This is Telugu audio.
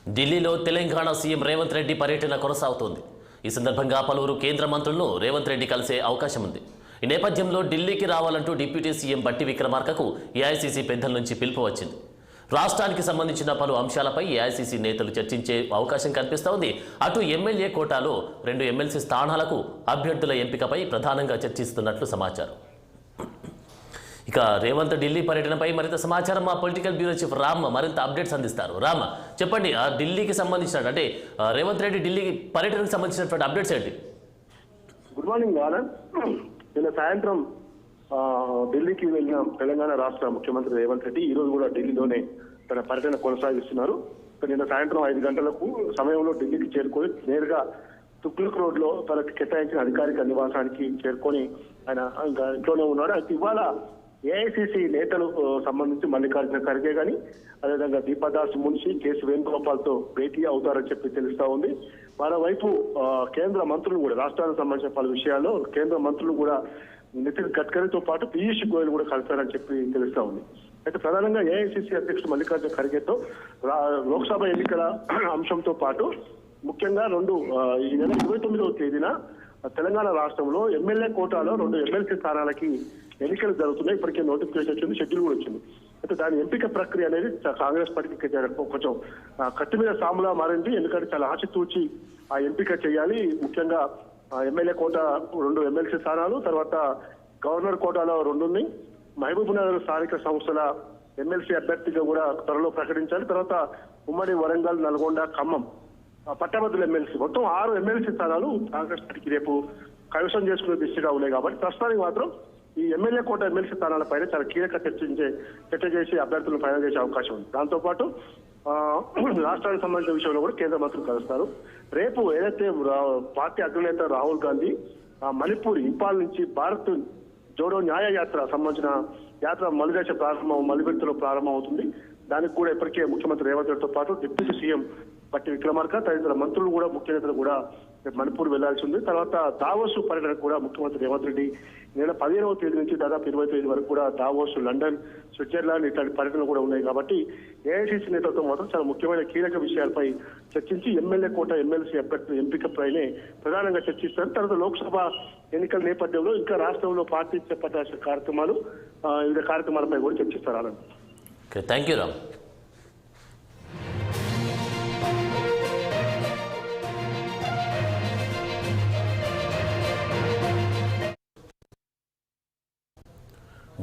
ఢిల్లీలో తెలంగాణ సీఎం రేవంత్ రెడ్డి పర్యటన కొనసాగుతోంది. ఈ సందర్భంగా పలువురు కేంద్ర మంత్రులను రేవంత్ రెడ్డి కలిసే అవకాశం ఉంది. ఈ నేపథ్యంలో ఢిల్లీకి రావాలంటూ డిప్యూటీ సీఎం బట్టి విక్రమార్కకు ఏఐసీసీ పెద్దల నుంచి పిలుపు వచ్చింది. రాష్ట్రానికి సంబంధించిన పలు అంశాలపై ఏఐసీసీ నేతలు చర్చించే అవకాశం కనిపిస్తోంది. అటు ఎమ్మెల్యే కోటాలో 2 ఎమ్మెల్సీ స్థానాలకు అభ్యర్థుల ఎంపికపై ప్రధానంగా చర్చిస్తున్నట్లు సమాచారం. ఇక రేవంత్ ఢిల్లీ పర్యటనపై మరింత సమాచారం మా పొలిటికల్ బ్యూరో చీఫ్ రామ్ మరింత అప్డేట్స్ అందిస్తారు. రామ్, చెప్పండి, ఢిల్లీకి సంబంధించిన అంటే రేవంత్ రెడ్డి ఢిల్లీ పర్యటనకు సంబంధించినటువంటి అప్డేట్స్ ఏంటి? Good morning Anand. నిన్న సాయంత్రం ఢిల్లీకి వెళ్ళిన తెలంగాణ రాష్ట్ర ముఖ్యమంత్రి రేవంత్ రెడ్డి ఈ రోజు కూడా ఢిల్లీలోనే తన పర్యటన కొనసాగిస్తున్నారు. నిన్న సాయంత్రం 5 గంటలకు సమయంలో ఢిల్లీకి చేరుకొని నేరుగా తుగ్లక్ రోడ్ లో తనకు కేటాయించిన అధికారిక నివాసానికి చేరుకొని ఆయన ఇంకా ఇంట్లోనే ఉన్నాడు. అయితే ఇవాళ ఏఐసిసి నేతలు సంబంధించి మల్లికార్జున ఖర్గే కానీ అదేవిధంగా దీపాదాస్ మున్షి, కేసీ వేణుగోపాల్ తో భేటీ అవుతారని చెప్పి తెలుస్తా ఉంది. మరోవైపు కేంద్ర మంత్రులు కూడా రాష్ట్రానికి సంబంధించిన పలు విషయాల్లో కేంద్ర మంత్రులు కూడా నితిన్ గడ్కరీతో పాటు పీయూష్ గోయల్ కూడా కలిశారని చెప్పి తెలుస్తా ఉంది. అయితే ప్రధానంగా ఏఐసిసి అధ్యక్షుడు మల్లికార్జున ఖర్గేతో లోక్సభ ఎన్నికల అంశంతో పాటు ముఖ్యంగా ఈ నెల 29వ తేదీన తెలంగాణ రాష్ట్రంలో ఎమ్మెల్యే కోటాలో 2 ఎమ్మెల్సీ స్థానాలకి ఎన్నికలు జరుగుతున్నాయి. ఇప్పటికే నోటిఫికేషన్ వచ్చింది, షెడ్యూల్ కూడా వచ్చింది. అయితే దాని ఎంపిక ప్రక్రియ అనేది కాంగ్రెస్ పార్టీకి కొంచెం కత్తి మీద సాములా మారింది. ఎందుకంటే చాలా ఆచితూచి ఆ ఎంపిక చేయాలి. ముఖ్యంగా ఎమ్మెల్యే కోట 2 ఎమ్మెల్సీ స్థానాలు, తర్వాత గవర్నర్ కోటాలో 2 ఉన్నాయి. మహబూబ్ నగర్ స్థానిక సంస్థల ఎమ్మెల్సీ అభ్యర్థిగా కూడా త్వరలో ప్రకటించాలి. తర్వాత ఉమ్మడి వరంగల్, నల్గొండ, ఖమ్మం పట్టభద్రుల ఎమ్మెల్సీ మొత్తం 6 ఎమ్మెల్సీ స్థానాలు కాంగ్రెస్ పార్టీకి రేపు కైవసం చేసుకునే దిశగా ఉన్నాయి. కాబట్టి ప్రస్తుతానికి మాత్రం ఈ ఎమ్మెల్యే కోట ఎమ్మెల్సీ స్థానాలపైన చాలా కీలక చర్చ చేసి అభ్యర్థులను ఫైనల్ చేసే అవకాశం ఉంది. దాంతోపాటు రాష్ట్రానికి సంబంధించిన విషయంలో కూడా కేంద్ర మంత్రులు కలుస్తారు. రేపు ఏదైతే పార్టీ అగ్రనేత రాహుల్ గాంధీ మణిపూర్ ఇంపాల్ నుంచి భారత్ జోడో న్యాయ యాత్ర సంబంధించిన యాత్ర మలిబెర్తులో ప్రారంభం అవుతుంది. దానికి కూడా ఇప్పటికే ముఖ్యమంత్రి రేవంత్ రెడ్డితో పాటు డిప్యూటీ సీఎం బట్టి విక్రమార్క తదితర మంత్రులు కూడా ముఖ్య నేతలు కూడా మణిపూర్ వెళ్లాల్సి ఉంది. తర్వాత దావోస్ పర్యటనకు కూడా ముఖ్యమంత్రి రేవంత్ రెడ్డి నెల 15వ తేదీ నుంచి దాదాపు 20వ తేదీ వరకు కూడా దావోస్, లండన్, స్విట్జర్లాండ్ ఇట్లాంటి పర్యటనలు కూడా ఉన్నాయి. కాబట్టి ఏఐసిసి నేతలతో మాత్రం చాలా ముఖ్యమైన కీలక విషయాలపై చర్చించి ఎమ్మెల్యే కోట ఎమ్మెల్సీ అభ్యర్థుల ఎంపికపైనే ప్రధానంగా చర్చిస్తారు. తర్వాత లోక్సభ ఎన్నికల నేపథ్యంలో ఇంకా రాష్ట్రంలో పార్టీ చేపట్టాల్సిన కార్యక్రమాలు వివిధ కార్యక్రమాలపై కూడా చర్చిస్తారు. Thank you Ram.